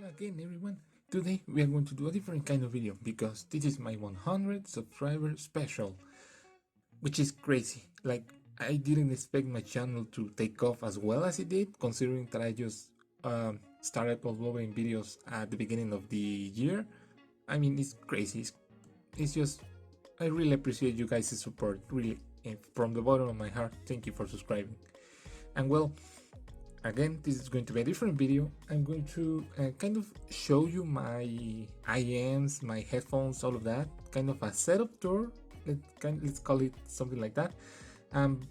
Hola again everyone. Today we are going to do a different kind of video because this is my 100 subscriber special, which is crazy. Like, I didn't expect my channel to take off as well as it did, considering that I just started uploading videos at the beginning of the year. I mean, it's crazy. It's just, I really appreciate you guys' support, really, from the bottom of my heart. Thank you for subscribing. And well, again, this is going to be a different video. I'm going to kind of show you my IEMs, my headphones, all of that, kind of a setup tour. Let's call it something like that. And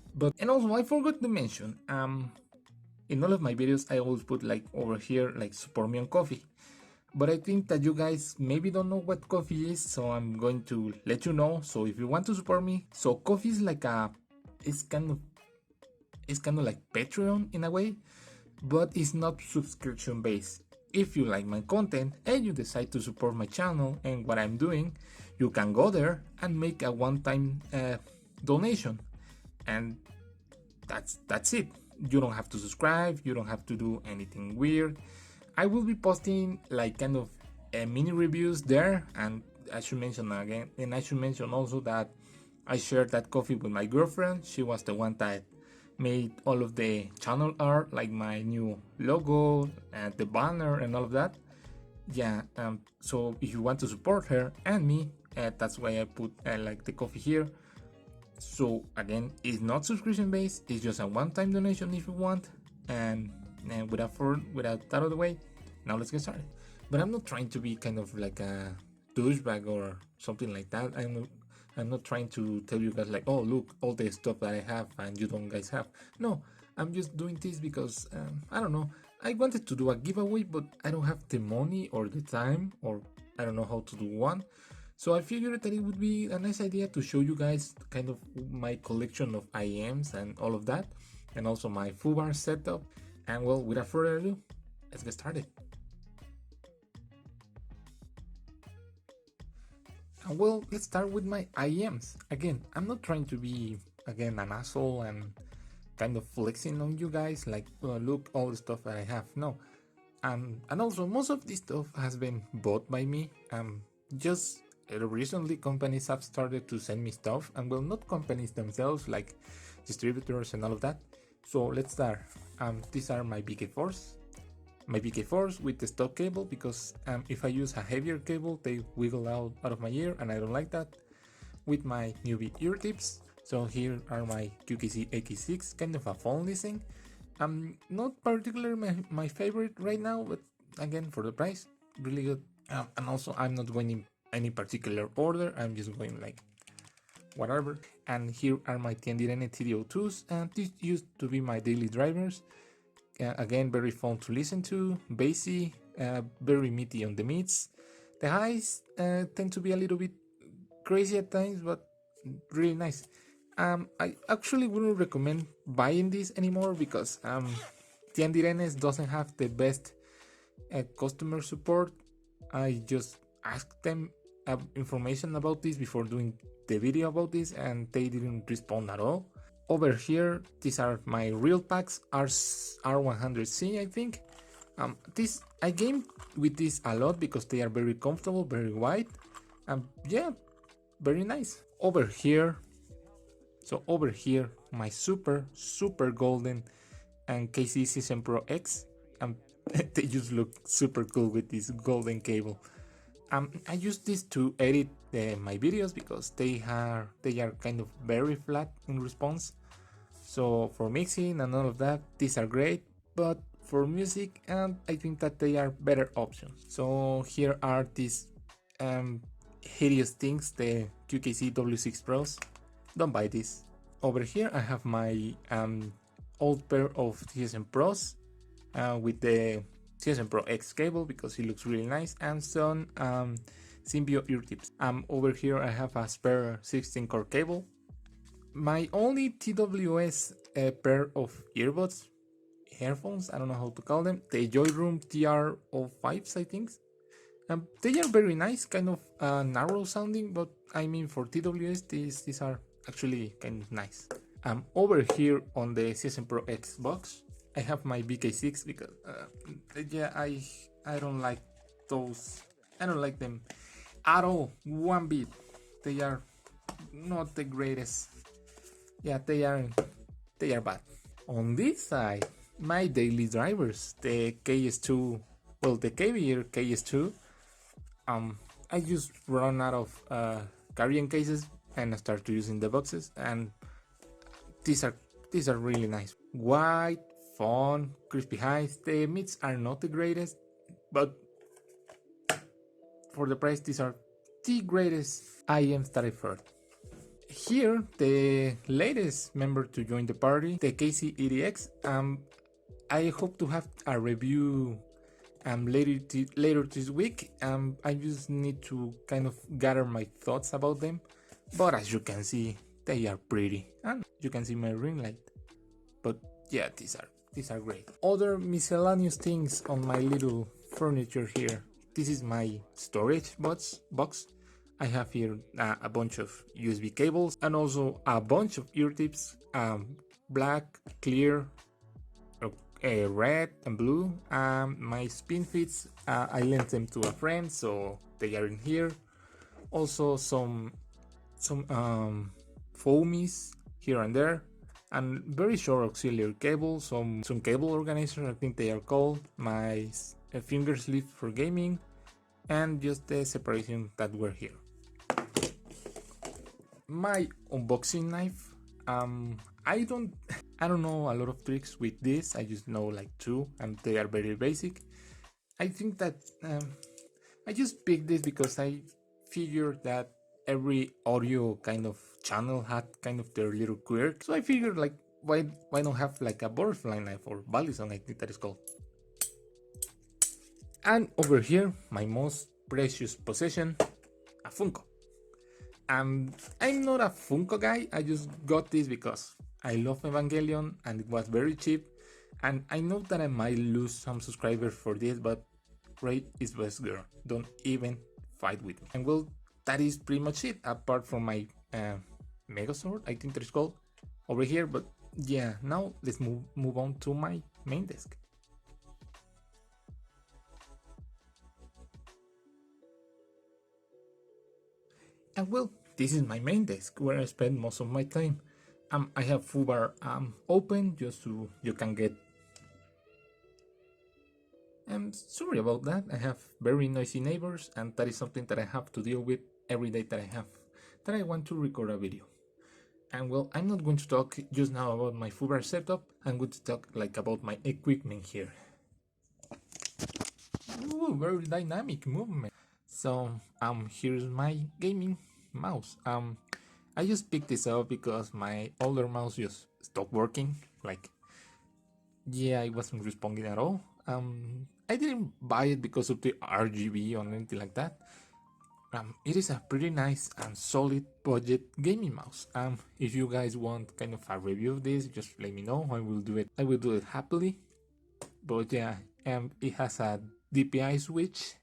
also I forgot to mention, in all of my videos I always put like over here like support me on Coffee, but I think that you guys maybe don't know what Coffee is, so I'm going to let you know. So if you want to support me, so Coffee is like it's kind of like Patreon in a way, but it's not subscription based. If you like my content and you decide to support my channel and what I'm doing, you can go there and make a one-time donation, and that's it. You don't have to subscribe, you don't have to do anything weird. I will be posting like kind of mini reviews there, and I should mention again, and I should mention also that I shared that coffee with my girlfriend. She was the one that made all of the channel art, like my new logo and the banner and all of that. Yeah, so if you want to support her and me, that's why I put like the coffee here. So again, it's not subscription based, it's just a one-time donation if you want. And without that out of the way, now let's get started. But I'm not trying to be kind of like a douchebag or something like that. I'm not trying to tell you guys like, oh look, all the stuff that I have and you don't guys have. No, I'm just doing this because I don't know, I wanted to do a giveaway, but I don't have the money or the time, or I don't know how to do one. So I figured that it would be a nice idea to show you guys kind of my collection of IEMs and all of that, and also my foobar setup. And well, without further ado, let's get started. Well, let's start with my IEMs. Again, I'm not trying to be, again, an asshole and kind of flexing on you guys like, look, all the stuff that I have. No. And also, most of this stuff has been bought by me. Just recently, companies have started to send me stuff, and well, not companies themselves, like distributors and all of that. So let's start. These are my BK4s. My BK4s with the stock cable, because if I use a heavier cable, they wiggle out of my ear, and I don't like that. With my newbie ear tips. So here are my QKC AK6, kind of a phone leasing. Not particularly my favorite right now, but again, for the price, really good. And also, I'm not going in any particular order, I'm just going like whatever. And here are my Tiandirene TD02s, and these used to be my daily drivers. Again, very fun to listen to, bassy, very meaty on the mids. The highs tend to be a little bit crazy at times, but really nice. I actually wouldn't recommend buying this anymore because Tiandirenes doesn't have the best customer support. I just asked them information about this before doing the video about this, and they didn't respond at all. Over here, these are my real packs, R100C, I think. I game with this a lot because they are very comfortable, very wide, and yeah, very nice. Over here, my super golden and KC Season Pro X, they just look super cool with this golden cable. I use this to edit my videos because they are kind of very flat in response. So for mixing and all of that, these are great, but for music, I think that they are better options. So here are these hideous things, the QKC W6 Pros. Don't buy this. Over here I have my old pair of CSM Pros with the CSM Pro X cable because it looks really nice, and some Symbio ear tips. Over here I have a spare 16 core cable. My only TWS pair of earbuds, headphones, I don't know how to call them, the Joyroom TR05s, I think. They are very nice, kind of narrow sounding, but I mean for TWS these are actually kind of nice. Over here on the CSM Pro X box, I have my BK6 because yeah, I don't like those. I don't like them at all, one bit. They are not the greatest. Yeah, they are bad. On this side, my daily drivers, the KS2, well, the KBR KS2. I just run out of carrying cases and I start using the boxes, and these are really nice. White, fun, crispy highs. The meats are not the greatest, but for the price, these are the greatest IEMs that I've heard. Here, the latest member to join the party, the KC80X. I hope to have a review later this week. I just need to kind of gather my thoughts about them, but as you can see, they are pretty, and you can see my ring light. But yeah, these are great. Other miscellaneous things on my little furniture here. This is my storage box. I have here a bunch of USB cables and also a bunch of ear tips, black, clear, red and blue. My spin fits, I lent them to a friend, so they are in here. Also some foamies here and there, and very short auxiliary cable, some cable organizers, I think they are called, my finger sleeve for gaming, and just the separation that were here. My unboxing knife. I don't know a lot of tricks with this. I just know like two, and they are very basic. I think that I just picked this because I figured that every audio kind of channel had kind of their little quirk. So I figured like why not have like a butterfly knife, or balisong, I think that is called. And over here, my most precious possession, a Funko. I'm not a Funko guy. I just got this because I love Evangelion and it was very cheap. And I know that I might lose some subscribers for this, but Rate is best girl. Don't even fight with me. And well, that is pretty much it. Apart from my Megazord, I think that is called, over here. But yeah, now let's move on to my main desk. And well, this is my main desk where I spend most of my time. I have foobar open just so you can get. I'm sorry about that. I have very noisy neighbors, and that is something that I have to deal with every day that I want to record a video. And well, I'm not going to talk just now about my foobar setup. I'm going to talk like about my equipment here. Ooh, very dynamic movement. So here's my gaming mouse. I just picked this up because my older mouse just stopped working. Like, yeah, it wasn't responding at all. I didn't buy it because of the RGB or anything like that. It is a pretty nice and solid budget gaming mouse. If you guys want kind of a review of this, just let me know. I will do it. I will do it happily. But yeah, it has a DPI switch,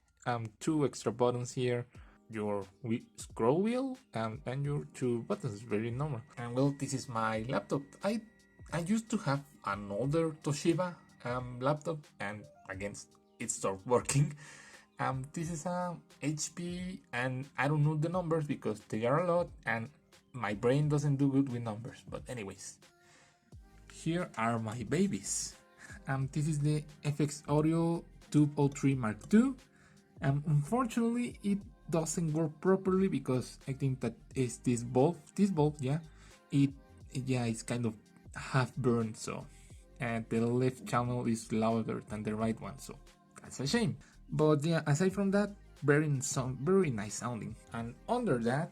two extra buttons here, your scroll wheel, and your two buttons, very normal. And well, this is my laptop. I used to have another Toshiba laptop, and again it stopped working. This is a HP, and I don't know the numbers because they are a lot, and my brain doesn't do good with numbers. But anyways, here are my babies. This is the FX Audio Tube 03 Mark II. Unfortunately, it doesn't work properly because I think that is this bulb, yeah, it's kind of half burned, so, and the left channel is louder than the right one, so that's a shame. But yeah, aside from that, very nice sounding. And under that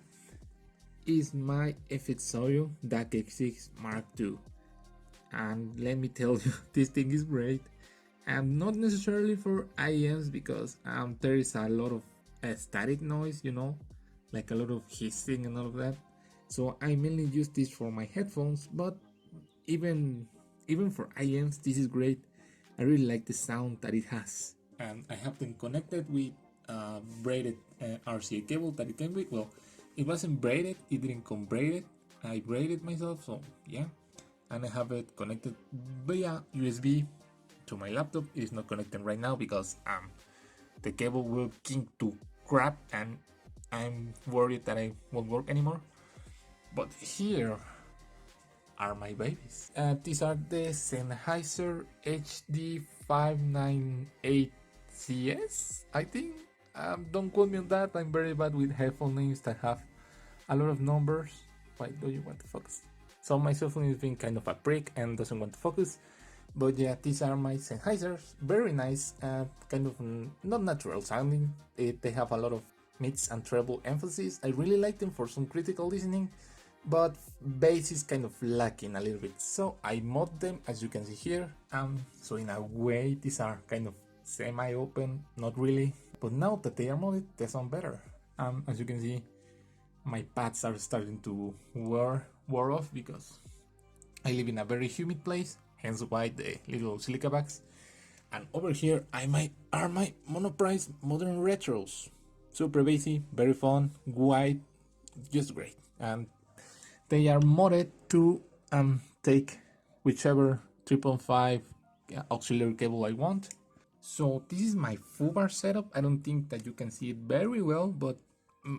is my FX Audio DAC X6 Mark II. And let me tell you, this thing is great. And not necessarily for IEMs because there is a lot of static noise, you know, like a lot of hissing and all of that. So I mainly use this for my headphones, but even for IEMs, this is great. I really like the sound that it has. And I have them connected with braided RCA cable that it came with. Well, it wasn't braided, it didn't come braided. I braided myself, so yeah. And I have it connected via USB to my laptop. It is not connected right now because the cable will kink to crap and I'm worried that I won't work anymore. But here are my babies. These are the Sennheiser HD598CS, I think. Don't quote me on that, I'm very bad with headphone names that have a lot of numbers. Why do you want to focus? So my cell phone is being kind of a prick and doesn't want to focus. But yeah, these are my Sennheisers, very nice, kind of not natural sounding. They have a lot of mids and treble emphasis. I really like them for some critical listening, but bass is kind of lacking a little bit. So I mod them, as you can see here. So in a way, these are kind of semi-open, not really. But now that they are modded, they sound better. As you can see, my pads are starting to wear off because I live in a very humid place, hence why the little silica bags. And over here are my monoprice modern retros. Super bassy, very fun, white, just great. And they are modded to take whichever 3.5 auxiliary cable I want. So this is my foobar setup. I don't think that you can see it very well, but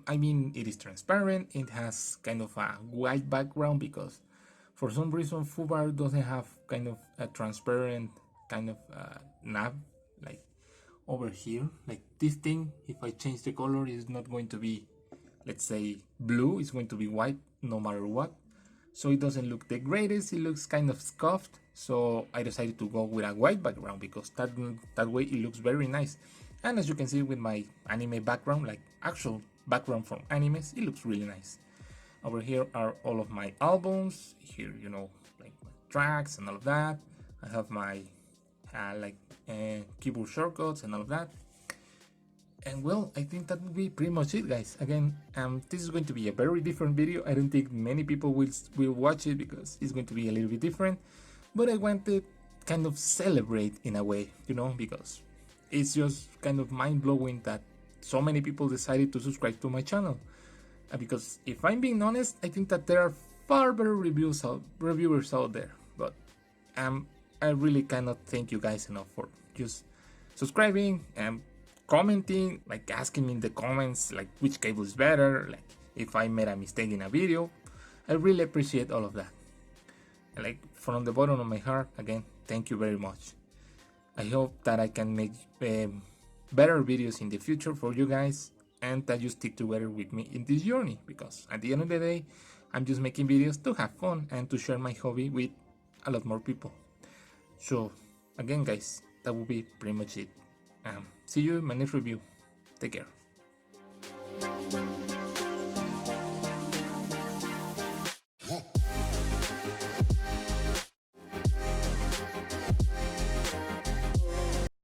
I mean, it is transparent. It has kind of a white background because for some reason foobar doesn't have kind of a transparent kind of nav like over here. Like this thing, if I change the color, is not going to be, let's say, blue. It's going to be white no matter what. So it doesn't look the greatest. It looks kind of scuffed. So I decided to go with a white background because that way it looks very nice. And as you can see with my anime background, like actual background from animes, it looks really nice. Over here are all of my albums. Here, you know, like my tracks and all of that. I have my keyboard shortcuts and all of that. And well, I think that would be pretty much it, guys. Again, this is going to be a very different video. I don't think many people will watch it because it's going to be a little bit different. But I want to kind of celebrate in a way, you know, because it's just kind of mind-blowing that so many people decided to subscribe to my channel. Because if I'm being honest, I think that there are far better reviewers out there. But I really cannot thank you guys enough for just subscribing and commenting, like asking me in the comments like which cable is better, like if I made a mistake in a video. I really appreciate all of that. And like from the bottom of my heart, again, thank you very much. I hope that I can make better videos in the future for you guys and that you stick together with me in this journey, because at the end of the day, I'm just making videos to have fun and to share my hobby with a lot more people. So again, guys, that will be pretty much it. See you in my next review. Take care.